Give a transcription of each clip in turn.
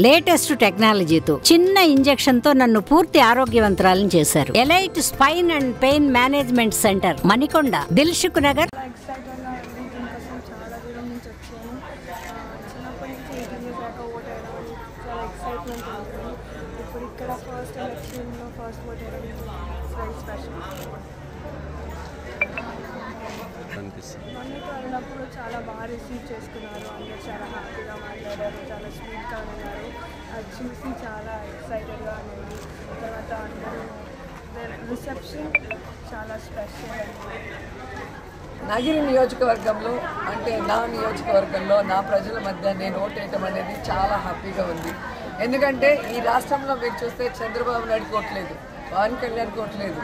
Latest టెక్నాలజీతో చిన్న injection తో నన్ను పూర్తి ఆరోగ్యవంతురాలను చేశారు. Elite spine and pain management centre, Manikonda, Dilsukh Nagar. అన్నప్పుడు చాలా బాగా రిసీవ్ చేసుకున్నారు. అందరూ చాలా హ్యాపీగా మాట్లాడారు, చాలా స్వీట్గా ఉన్నారు. అది చూసి చాలా ఎక్సైటెడ్గా ఉంది. తర్వాత అందరూ రిసెప్షన్ చాలా స్పెషల్. నగిరి నియోజకవర్గంలో అంటే నా నియోజకవర్గంలో నా ప్రజల మధ్య నేను ఓటేయటం అనేది చాలా హ్యాపీగా ఉంది. ఎందుకంటే ఈ రాష్ట్రంలో మీరు చూస్తే చంద్రబాబు నాయుడు కోట్లేదు, పవన్ కళ్యాణ్ కోట్లేదు,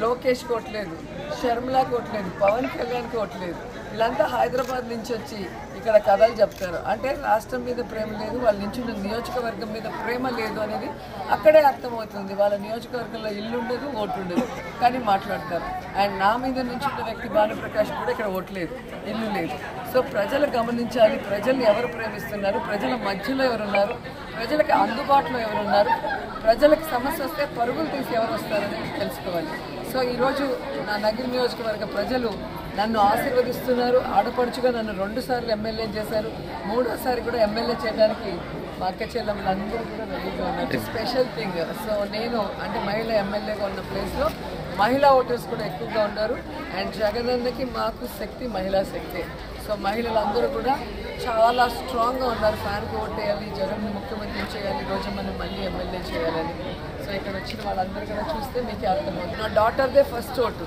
లోకేష్ కోట్లేదు, షర్మిలా కోట్లేదు, పవన్ కళ్యాణ్ కోట్లేదు. వీళ్ళంతా హైదరాబాద్ నుంచి వచ్చి ఇక్కడ కథలు చెప్తారు. అంటే రాష్ట్రం మీద ప్రేమ లేదు, వాళ్ళ నుంచి నియోజకవర్గం మీద ప్రేమ లేదు అనేది అక్కడే అర్థమవుతుంది. వాళ్ళ నియోజకవర్గంలో ఇల్లు ఉండదు, ఓటు ఉండదు, కానీ మాట్లాడతారు. అండ్ నా మీద నుంచి ఉన్న వ్యక్తి భానుప్రకాష్ కూడా ఇక్కడ ఓటు లేదు, ఇల్లు లేదు. సో ప్రజలు గమనించాలి, ప్రజల్ని ఎవరు ప్రేమిస్తున్నారు, ప్రజల మధ్యలో ఎవరున్నారు, ప్రజలకు అందుబాటులో ఎవరున్నారు, ప్రజలకు సమస్య వస్తే పరుగులు తీసి ఎవరు వస్తారని తెలుసుకోవాలి. సో ఈరోజు నా నగిరి నియోజకవర్గ ప్రజలు నన్ను ఆశీర్వదిస్తున్నారు. ఆడపడుచుగా నన్ను 2 సార్లు ఎమ్మెల్యే చేశారు. 3వ సారి కూడా ఎమ్మెల్యే చేయడానికి మా అక్క చెల్లెమ్మలందరూ కూడా రెడీగా ఉన్నారు. స్పెషల్ థింగ్, సో నేను అంటే మహిళా ఎమ్మెల్యేగా ఉన్న ప్లేస్లో మహిళా ఓటర్స్ కూడా ఎక్కువగా ఉన్నారు. అండ్ జగనన్నకి మాకు శక్తి మహిళా శక్తి. సో మహిళలందరూ కూడా చాలా స్ట్రాంగ్గా ఉన్నారు. ఫ్యాన్కి ఓటేయాలి, జగన్ని ముఖ్యమంత్రి చేయాలి, రోజమ్మని మళ్ళీ ఎమ్మెల్యే చేయాలని. సో ఇక్కడ వచ్చిన వాళ్ళందరూ కూడా చూస్తే మీకే అర్థమవుతుంది. నా డాటర్దే ఫస్ట్ ఓటు,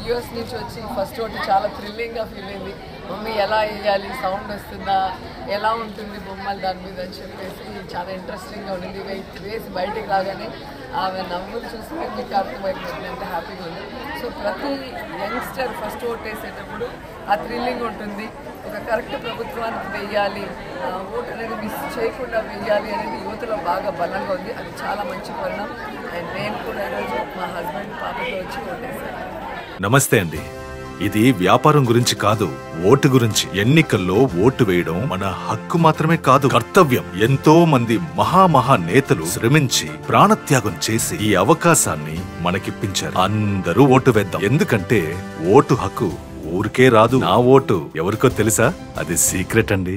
యూఎస్ నుంచి వచ్చి ఫస్ట్ ఓటు చాలా థ్రిల్లింగ్గా ఫీల్ అయింది. మమ్మీ ఎలా వేయాలి, సౌండ్ వస్తుందా, ఎలా ఉంటుంది బొమ్మలు దాని మీద అని చెప్పేసి చాలా ఇంట్రెస్టింగ్గా ఉండింది. వేసి బయటికి రాగానే ఆమె నవ్వులు చూస్తే మీకు అర్థమైపోతుంది, ఎంత హ్యాపీగా ఉంది. సో ప్రతి యంగ్స్టర్ ఫస్ట్ ఓట్ వేసేటప్పుడు ఆ థ్రిల్లింగ్ ఉంటుంది. ఒక కరెక్ట్ ప్రభుత్వానికి వెయ్యాలి, ఓటు అనేది మిస్ చేయకుండా వెయ్యాలి అనేది యువతలో బాగా బలంగా ఉంది. అది చాలా మంచి పరిణామం. అండ్ నేను కూడా ఈరోజు మా హస్బెండ్ పాపతో వచ్చి ఓటేసాను. నమస్తే అండి. ఇది వ్యాపారం గురించి కాదు, ఓటు గురించి. ఎన్నికల్లో ఓటు వేయడం మన హక్కు మాత్రమే కాదు, కర్తవ్యం. ఎంతో మంది మహా నేతలు శ్రమించి ప్రాణత్యాగం చేసి ఈ అవకాశాన్ని మనకిప్పించారు. అందరూ ఓటు వేద్దాం, ఎందుకంటే ఓటు హక్కు ఊరికే రాదు. నా ఓటు ఎవరికో తెలుసా? అది సీక్రెట్ అండి.